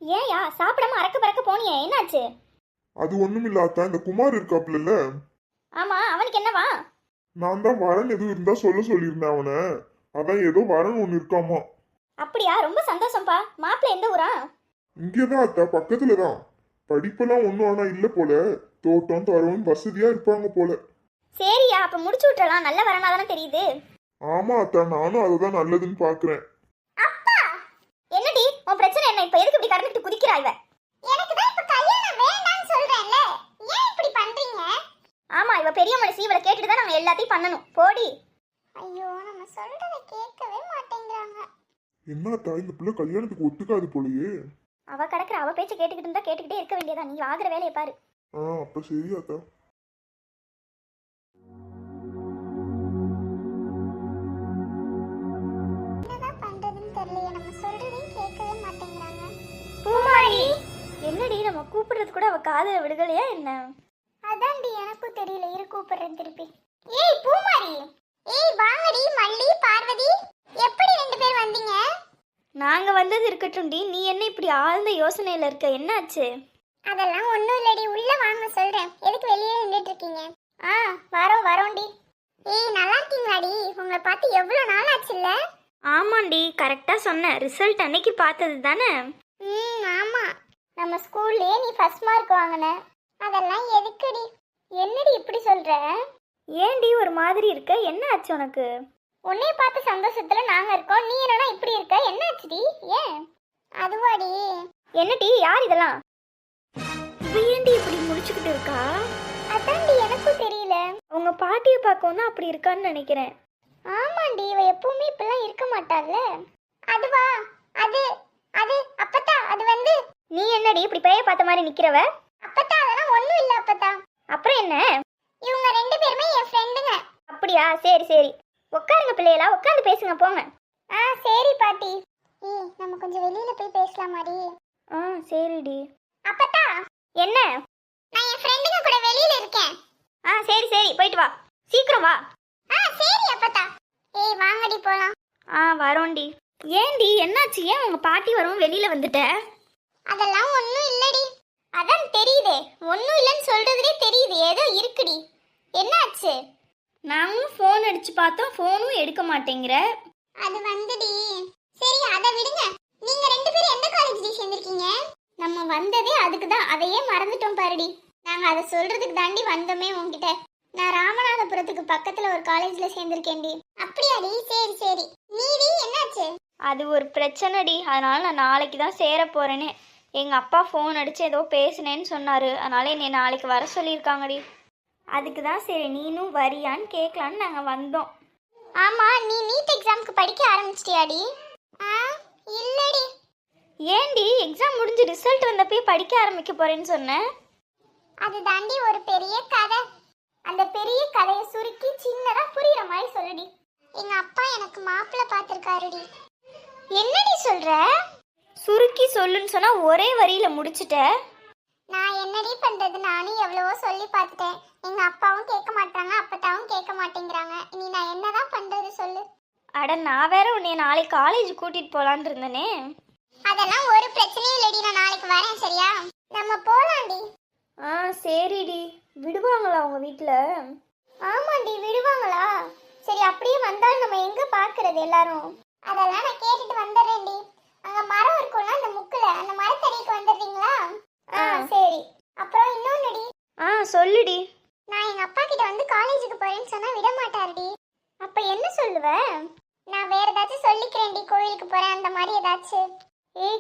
ஏன்யா சாப்பிடாம அரக்க பறக்க போனியே, என்னாச்சு? அது ஒண்ணுமில்ல அத்தா, இந்த குமார் இருக்காப்ல, ஆமா, அவனுக்கு என்னவா? நான் தான் வரன் எதுவும் இருந்தா சொல்லியிருந்தேன் அவனை. அதான் ஏதோ வரன் ஒண்ணு இருக்காமா. அப்படியா, ரொம்ப சந்தோஷம்ப்பா. மாப்பிள்ளை எந்த ஊரா? இங்கேதான் அத்தா, பக்கத்துலதான். படிப்பெல்லாம் ஒண்ணும் ஆனா இல்ல போல. தோட்டம் தரவும் வசதியா இருப்பாங்க போல. சரியா, அப்ப முடிச்சு விட்டுறலாம். நல்ல வரனா தானே தெரியுது. ஆமா அத்தா, நானும் அதுதான் நல்லதுன்னு பாக்குறேன். அப்பா, என்னடி உன் பிரச்சனை என்ன? இப்ப எதுக்கு இப்படி கடந்துட்டு குதிக்கிறா இவ? எனக்கு தான் இப்ப கல்யாணம் வேண்டாம்னு சொல்றேன்ல, ஏன் இப்படி பண்றீங்க? ஆமா, இவ பெரிய மனுஷி, இவளை கேட்டுட்டு தான் நாங்க எல்லாத்தையும் பண்ணணும். போடி. ஐயோ, நம்ம சொல்றதை கேட்கவே மாட்டேங்கிறாங்க. என்ன அத்தா, இந்த பிள்ளை கல்யாணத்துக்கு ஒத்துக்காது போலயே. அவ கிடக்குற, அவ பேச்ச கேட்டுக்கிட்டு இருந்தா கேட்டுக்கிட்டே இருக்க வேண்டியதா. நீ ஆகுற வேலையை பாரு. அப்ப சரி அத்தா. என்னதான் பண்றதுன்னு தெரியலையே, நம்ம சொல்றதையும் கேட்கவே மாட்டேங்கிறாங்க. பூமாரி, என்னடி நம்ம கூப்பிடுறது கூட அவ காதுல விடுகலையா என்ன? அதான்டி எனக்கும் தெரியல, இரு கூப்பிடுறேன் திருப்பி. ஏய் பூமாரி, ஏய் வாங்கடி. மல்லி, பார்வதி, எப்படி ரெண்டு பேர் வந்தீங்க? நாங்க வந்தது இருக்கட்டும்டி, நீ என்ன இப்படி ஆழ்ந்த யோசனையில இருக்க? என்னாச்சு? அதெல்லாம் ஒண்ணும் இல்லடி, உள்ள வாங்க சொல்றேன். எதுக்கு வெளியே நின்னுட்டு இருக்கீங்க? வரோண்டி. ஏய் நல்லா இருக்கீங்களாடி? உங்களை பார்த்து எவ்வளவு நாள் ஆச்சுல்ல? ஆமாண்டி, கரெக்டா சொன்ன. ரிசல்ட் அன்னைக்கு பார்த்தது தானே? ஆமா. நம்ம ஸ்கூல்லே நீ ஃபர்ஸ்ட் மார்க் வாங்கின. அதெல்லாம் எதுக்குடி? என்னடி இப்படி சொல்ற? ஏன்டி ஒரு மாதிரி இருக்க? என்ன ஆச்சு உனக்கு? உன்னைய பார்த்து சந்தோஷத்துல நாங்க இருக்கோம், நீ என்னடா இப்படி இருக்க? என்ன ஆச்சுடி? ஏன்? அதுவாடி. என்னடி, யார் இதெல்லாம்? இவ ஏன்டி இப்படி முடிச்சுக்கிட்டு இருக்கா? அதான்டி எனக்கும் தெரியல. உங்க பாட்டியை பார்க்கணும் அப்படி இருக்கான்னு நினைக்கிறேன். ஆமாண்டி, இவ எப்பவுமே இப்பெல்லாம் இருக்க மாட்டாள்ல. அதுவா? அது அது அப்பத்தா, அது வந்து. நீ என்னடி இப்படி பேய பார்த்த மாதிரி நிக்கிறவ? அப்பத்தா அதெல்லாம் ஒண்ணும் இல்ல அப்பத்தா. அப்புறம் என்ன? இவங்க ரெண்டு பேருமே என் ஃப்ரெண்டுங்க. அப்படியா, சரி சரி. உட்காருங்க பிள்ளைகளா, உட்காந்து பேசுங்க போங்க. சரி பாட்டி. நம்ம கொஞ்சம் வெளியில போய் பேசலாமாடி? சரிடி. அப்பத்தா. என்ன? நான் என் ஃப்ரெண்டுங்க கூட வெளியில இருக்கேன். சரி சரி, போயிட்டு வா. சீக்கிரம் வா. சரி அப்பத்தா. வாங்கடி போலாம். வரோண்டி. ஏண்டி என்னாச்சு? ஏன் உங்க பாட்டி வரவும் வெளியில வந்துட்ட? அதெல்லாம் ஒண்ணும் இல்லடி. அதான் தெரியுதே, ஒண்ணும் இல்லைன்னு சொல்றதுலே தெரியுது, ஏதோ இருக்குடி. என்னாச்சு? நாங்களும் ஃபோன் அடிச்சு பார்த்தோம், ஃபோனும் எடுக்க மாட்டேங்கிற. அது வந்துடி. சரி அதை விடுங்க. நீங்க ரெண்டு பேரும் எந்த காலேஜ்ல சேர்ந்திருக்கீங்க? நம்ம வந்ததே அதுக்கு தான், அதையே மறந்துட்டோம் பாருடி. நாங்க அதை சொல்றதுக்கு தாண்டி வந்தோமே உங்ககிட்ட. நான் ராமநாதபுரத்துக்கு பக்கத்துல ஒரு காலேஜ்ல சேர்ந்திருக்கேன்டி. அப்படியாடி? சரி சரி. நீடி என்னாச்சு? அது ஒரு பிரச்சனைடி, அதனால நான் நாளைக்கு தான் சேர போறேனே. எங்க அப்பா ஃபோன் அடிச்சு ஏதோ பேசுனேன்னு சொன்னாரு, அதனால என்னை நாளைக்கு வர சொல்லியிருக்காங்கடி. அதுக்கு தான் சரி நீனும் வரியான்னு கேட்கலான்னு நாங்கள் வந்தோம். ஆமா, நீ நீட் எக்ஸாமுக்கு படிக்க ஆரம்பிச்சிட்டியாடி? இல்லடி. ஏண்டி, எக்ஸாம் முடிஞ்சு ரிசல்ட் வந்தப்பே படிக்க ஆரம்பிக்க போறேன்னு சொன்னேன்? அது தாண்டி ஒரு பெரிய கதை. அந்த பெரிய கதையை சுருக்கி சின்னதா புரியுற மாதிரி சொல்லுடி. எங்க அப்பா எனக்கு மாப்பிள்ளை பார்த்திருக்காருடி. என்னடி சொல்ற? சுருக்கி சொல்லுன்னு சொன்னா ஒரே வரியில முடிச்சிட்ட. நான் என்னடி பண்றது, நானும் எவ்வளவோ சொல்லி பார்த்துட்டேன். எங்க அப்பாவும் கேட்க மாட்டாங்க, அப்பத்தாவும் கேட்க மாட்டேங்கிறாங்க. இனி நான் என்னதான் பண்றது சொல்லு. அட, நான் வேற உன்னை நாளைக்கு காலேஜ் கூட்டிட்டு போலான்னு இருந்தனே. அதெல்லாம் ஒரு பிரச்சனையும் இல்லடி, நான் நாளைக்கு வரேன் சரியா? நம்ம போலாண்டி. சரிடி. விடுவாங்களா உங்க வீட்ல? ஆமாண்டி, விடுவாங்களா? சரி, அப்படியே வந்தாலும் நம்ம எங்க பாக்குறது எல்லாரும்? அதெல்லாம் நான் கேட்டுட்டு வந்துடுறேன்டி. அங்க மரம் இருக்கும்ல, அந்த முக்குல, அந்த மரத்தடிக்கு வந்துடுறீங்களா? சரி. அப்புறம் இன்னொன்னுடி. சொல்லுடி. நான் எங்க அப்பா கிட்ட வந்து காலேஜுக்கு போறேன்னு சொன்னா விட மாட்டாருடி. அப்ப என்ன சொல்லுவ? நான் வேற ஏதாச்சும் சொல்லிக்கிறேன்டி, கோயிலுக்கு போறேன் அந்த மாதிரி ஏதாச்சும்.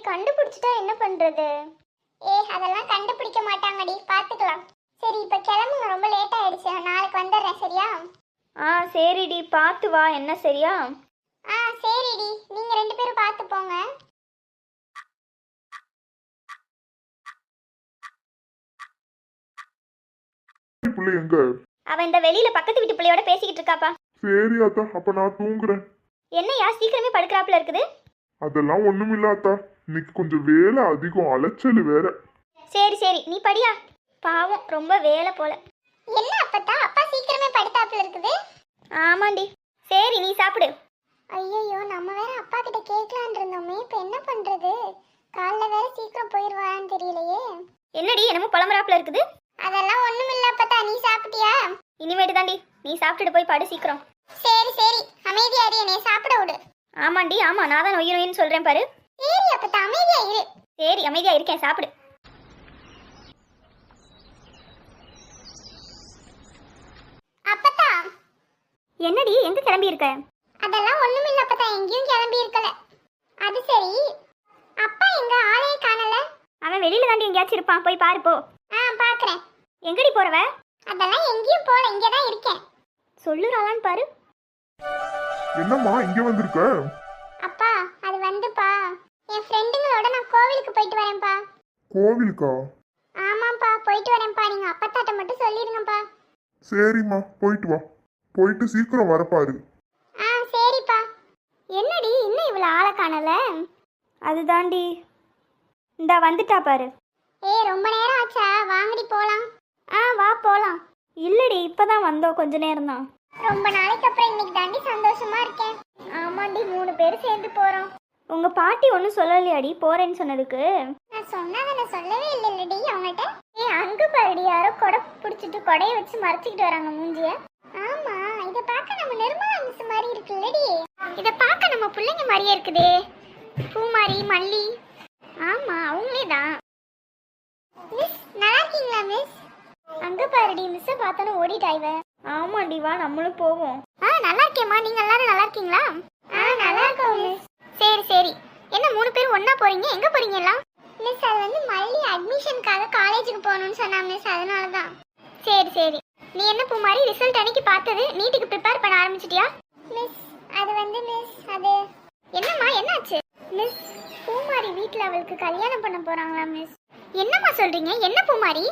கண்டுபிடிச்சிட்டா என்ன பண்றது? அதெல்லாம் கண்டுபிடிக்க மாட்டாங்கடி, பாத்துக்கலாம். சரி, இப்ப கிளம்புங்க, ரொம்ப லேட் ஆயிடுச்சு. நான் நாளைக்கு வந்துடுறேன் சரியா? சரிடி, பார்த்து வா என்ன, சரியா? சரிடி, நீங்க ரெண்டு பேரும் பார்த்து போங்க. பிள்ளை எங்க? அவன் இந்த வெளியில பக்கத்து வீட்டு பிள்ளையோட பேசிக்கிட்டு இருக்காப்பா. சரி அத்தா, அப்ப நான் தூங்குறேன். என்னையா சீக்கிரமே படுக்கறாப்ல இருக்குது? அதெல்லாம் ஒண்ணுமில்ல அத்தா, இன்னைக்கு கொஞ்சம் வேலை அதிகம், அலைச்சல் வேற. சரி சரி, நீ படியா. பாவம், ரொம்ப வேலை போல. என்ன அப்பத்தா, அப்பா சீக்கிரமே படுத்தாப்ல இருக்குது? ஆமாண்டி. சரி, நீ சாப்பிடு. ஐயோ, நம்ம வேற அப்பா கிட்ட கேட்கலான் இருந்தோமே, இப்ப என்ன பண்றது? காலைல வேற சீக்கிரம் தெரியலையே. என்னடி என்னமோ புலம்புறாப்புல இருக்குது. அதெல்லாம் ஒண்ணுமில்ல அப்பத்தா. நீ சாப்பிட்டியா? இனிமேட்டு தாண்டி, நீ சாப்பிட்டுட்டு போய் படு சீக்கிரம். சரி சரி, அமைதியா இரு, என்னை சாப்பிட விடு. ஆமாண்டி ஆமா, நான் தான் நொய்யு நொய்யுன்னு சொல்றேன் பாரு. சரி அப்பத்தா, அமைதியா இரு. சரி அமைதியா இருக்கேன், சாப்பிடு. அப்பத்தா. என்னடி எங்க கிளம்பி இருக்க? அதெல்லாம் ஒண்ணுமில்ல அப்பத்தா, எங்கேயும் கிளம்பி இருக்கல. அது சரி, அப்பா எங்க ஆளையே காணல? அவன் வெளியில தாண்டி எங்கேயாச்சும் இருப்பான், போய் பாரு போ. பாக்குறேன். எங்கடி போறவ? அதெல்லாம் எங்கேயும் போல, இங்கதான் இருக்கேன். சொல்லுறாளான்னு பாரு. என்னம்மா இங்க வந்திருக்க? அப்பா அது வந்துப்பா, என் ஃப்ரெண்டுங்களோட நான் கோவிலுக்கு போயிட்டு வரேன்ப்பா. கோவிலுக்கா? ஆமாப்பா, போயிட்டு வரேன்ப்பா. நீங்க அப்பத்தாட்ட மட்டும் சொல்லிடுங்கப்பா. சரிம்மா, போயிட்டு வா. போயிட்டு சீக்கிரம் வரப்பாரு. சரிப்பா. என்னடி இன்னும் இவ்வளவு ஆளை காணல? அது தாண்டி இந்தா வந்துட்டா பாரு. ரொம்ப நேரம் ஆச்சா? வாங்கடி போலாம். வா போலாம். இல்லடி இப்பதான் வந்தோம், கொஞ்ச நேரம் தான். ரொம்ப நாளைக்கு அப்புறம் இன்னைக்கு தாண்டி சந்தோஷமா இருக்கேன். ஆமாண்டி, 3 பேர் சேர்ந்து போறோம். உங்க பாட்டி ஒன்றும் சொல்லலையாடி போறேன்னு சொன்னதுக்கு? நான் சொன்னதை நான் சொல்லவே இல்லடி அவங்கள்ட்ட. அங்க பாருடி, யாரோ கொடை பிடிச்சிட்டு கொடையை வச்சு மறைச்சிக்கிட்டு வராங்க மூஞ்சிய. ஆமா, இத பார்க்க நம்ம நிர்மலா மிஸ் மாதிரி இருக்குல்லடி. இத பார்க்க நம்ம பிள்ளைங்க மாதிரியே இருக்குதே. பூமாரி மல்லி. ஆமா அவங்களே தான். மிஸ் நல்லா இருக்கீங்களா மிஸ்? அங்க பாருடி, மிஸ்ஸை பார்த்தோன்னு ஓடிட்டா இவ. ஆமாடி, வா நம்மளும் போவோம். நல்லா இருக்கேம்மா. நீங்க எல்லாரும் நல்லா இருக்கீங்களா? நல்லா இருக்கோம் மிஸ். சரி சரி, என்ன 3 பேரும் ஒண்ணா போறீங்க? எங்க போறீங்க எல்லாம்? மிஸ் அது வந்து மல்லி அட்மிஷனுக்காக காலேஜுக்கு போகணும்னு சொன்னா மிஸ், அதனால தான். சரி சரி, நீ என்ன பூமாரி ரிசல்ட் அன்னைக்கு பார்த்தது நீட்டுக்கு ப்ரிப்பேர் பண்ண ஆரம்பிச்சிட்டியா? மிஸ் அது வந்து மிஸ் அது என்னம்மா என்னாச்சு? மிஸ் பூமாரி வீட்ல அவளுக்கு கல்யாணம் பண்ண போறாங்களா மிஸ்? என்னம்மா சொல்றீங்க? என்ன பூமாரி,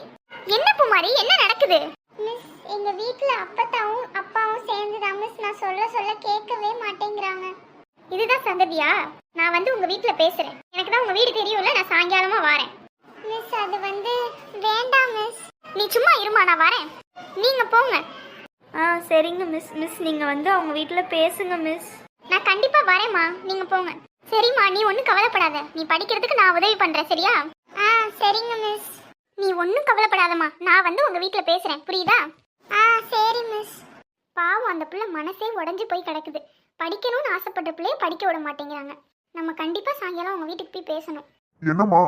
என்ன பூமாரி, என்ன நடக்குது? மிஸ் எங்க வீட்ல அப்பத்தாவும் அப்பாவும் சேர்ந்து தான் மிஸ், நான் சொல்ல கேட்கவே மாட்டேங்கிறாங்க. இதுதான் சங்கதியா? நான் வந்து உங்க வீட்ல பேசுறேன். எனக்கு தான் உங்க வீடு தெரியும்ல, நான் சாயங்காலமா வரேன். மிஸ் அது வந்து வேண்டாம் மிஸ். நீ சும்மா இருமா, நான் வரேன். நீங்க போங்க. சரிங்க மிஸ். மிஸ் நீங்க வந்து அவங்க வீட்ல பேசுங்க மிஸ். நான் கண்டிப்பா வரேம்மா, நீங்க போங்க. சரிம்மா, நீ ஒன்றும் கவலைப்படாத. நீ படிக்கிறதுக்கு நான் உதவி பண்றேன், சரியா? சரிங்க மிஸ். நீ ஒன்றும் கவலைப்படாதம்மா, நான் வந்து உங்க வீட்ல பேசுறேன், புரியுதா? சரி மிஸ். பாவம், அந்த பிள்ளை மனசே உடஞ்சி போய் கிடக்குது. படிக்கணும்னு ஆசைப்பட்ட பிள்ளைய படிக்க விட மாட்டேங்கிறாங்க. நம்ம கண்டிப்பா சாயங்காலம் உங்க வீட்டுக்கு போய் பேசணும். என்னம்மா?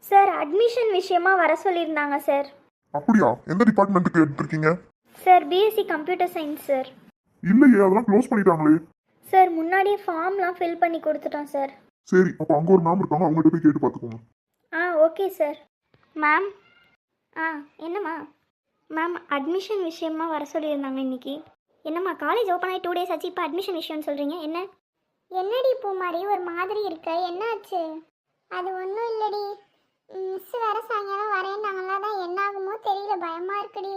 சார் அட்மிஷன் விஷயமா வர சொல்லியிருந்தாங்க சார். அப்படியா? எந்த டிபார்ட்மெண்ட்டுக்கு எடுத்திருக்கீங்க? Sir BSc computer science sir. இல்லையே, அதெல்லாம் க்ளோஸ் பண்ணிட்டாங்களே. சார் முன்னாடியே ஃபார்ம்லாம் ஃபில் பண்ணி கொடுத்துட்டோம் சார். சரி, அப்போ அங்க ஒரு மேம் இருக்காங்க, அவங்ககிட்ட போய் கேட்டு பார்த்துக்கோங்க. Okay sir. மேம் என்னம்மா? மேம் அட்மிஷன் விஷயமா வர சொல்லியிருந்தாங்க இன்னைக்கு. என்னம்மா காலேஜ் ஓப்பன் ஆகி 2 days ஆச்சு, இப்போ அட்மிஷன் விஷயம்னு சொல்கிறீங்க, என்ன? என்னடி பூமாரி ஒரு மாதிரி இருக்க, என்னாச்சு? அது ஒன்றும் இல்லடி, மிஸ் வேற சாயங்காலம் வரேன்னாங்களா, தான் என்ன ஆகுமோ தெரியல, பயமா இருக்குடி.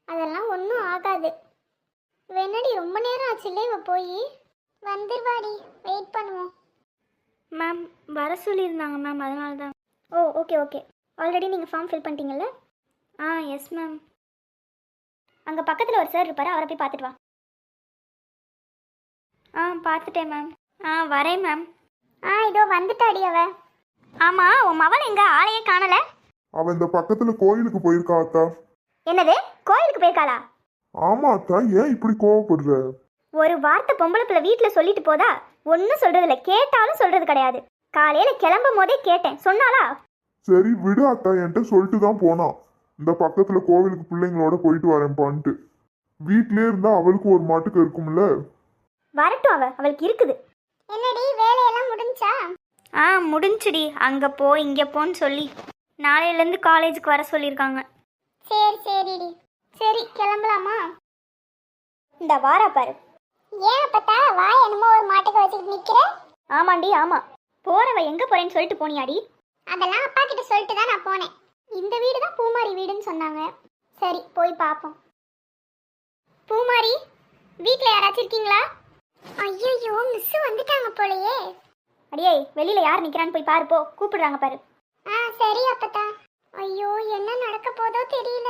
அதெல்லாம் ஒன்றும் ஆகாது. என்னடி ரொம்ப நேரம் ஆச்சுல்ல, இவ போய் வந்துருவாடி, வெயிட் பண்ணுவோம். மேம் வர சொல்லியிருந்தாங்க மேம், அதனால தான். ஓகே. ஆல்ரெடி நீங்கள் ஃபார்ம் ஃபில் பண்ணிட்டீங்கல்ல? Yes ma'am. அங்கே பக்கத்தில் ஒரு சார் இருப்பார், அவரை போய் பார்த்துட்டு வா. பார்த்துட்டேன் மேம். வரேன் மேம். இதோ வந்துட்டாடி அவ. ஆமாம், உன் மவள் எங்க ஆளையே காணலை? அவன் இந்த பக்கத்துல கோயிலுக்கு போயிருக்கா அக்கா. என்னது, கோயிலுக்கு போயிருக்காளா? ஆமா அக்கா, ஏன் இப்படி கோவப்படுற? ஒரு வார்த்தை பொம்பளை பிள்ளை வீட்டில் சொல்லிட்டு போதா? ஒன்றும் சொல்றதில்ல, கேட்டாலும் சொல்றது கிடையாது. காலையில் கிளம்பும் போதே கேட்டேன், சொன்னாலா? சரி விடு அக்கா, என்கிட்ட சொல்லிட்டு தான் போனான். இந்த பக்கத்துல கோவிலுக்கு பிள்ளைங்களோட போயிட்டு வரேன்ப்பான்ட்டு. வீட்லயே இருந்தா அவளுக்கு ஒரு மாட்டுக்கு இருக்கும்ல. வரட்டும், அவளுக்கு இருக்குது. என்னடி வேலையெல்லாம் முடிஞ்சா? முடிஞ்சுடி. அங்கே போ இங்கே போன்னு சொல்லி நாளையிலேருந்து காலேஜுக்கு வர சொல்லியிருக்காங்க. சரிடி. சரி கிளம்பலாமா? இந்த வாரா பாரு. ஏன் அப்பத்தா வாய் என்னமோ ஒரு மாட்டுக்கு வச்சுக்கிட்டு நிக்கிற? ஆமாண்டி ஆமா. போறவ எங்க போறேன்னு சொல்லிட்டு போனியாடி? அதெல்லாம் அப்பா கிட்ட சொல்லிட்டு தான் நான் போனேன். இந்த வீடு தான் பூமாரி வீடுன்னு சொன்னாங்க. சரி போய் பார்ப்போம். பூமாரி, வீட்டில் யாராச்சும் இருக்கீங்களா? ஐயோ மிஸ் வந்துட்டாங்க போலயே. அடியே, வெளியில யார் நிக்கிறான்னு போய் பாரு போ, கூப்பிடுறாங்க பாரு. சரி அப்பத்தா. ஐயோ என்ன நடக்க போதோ தெரியல.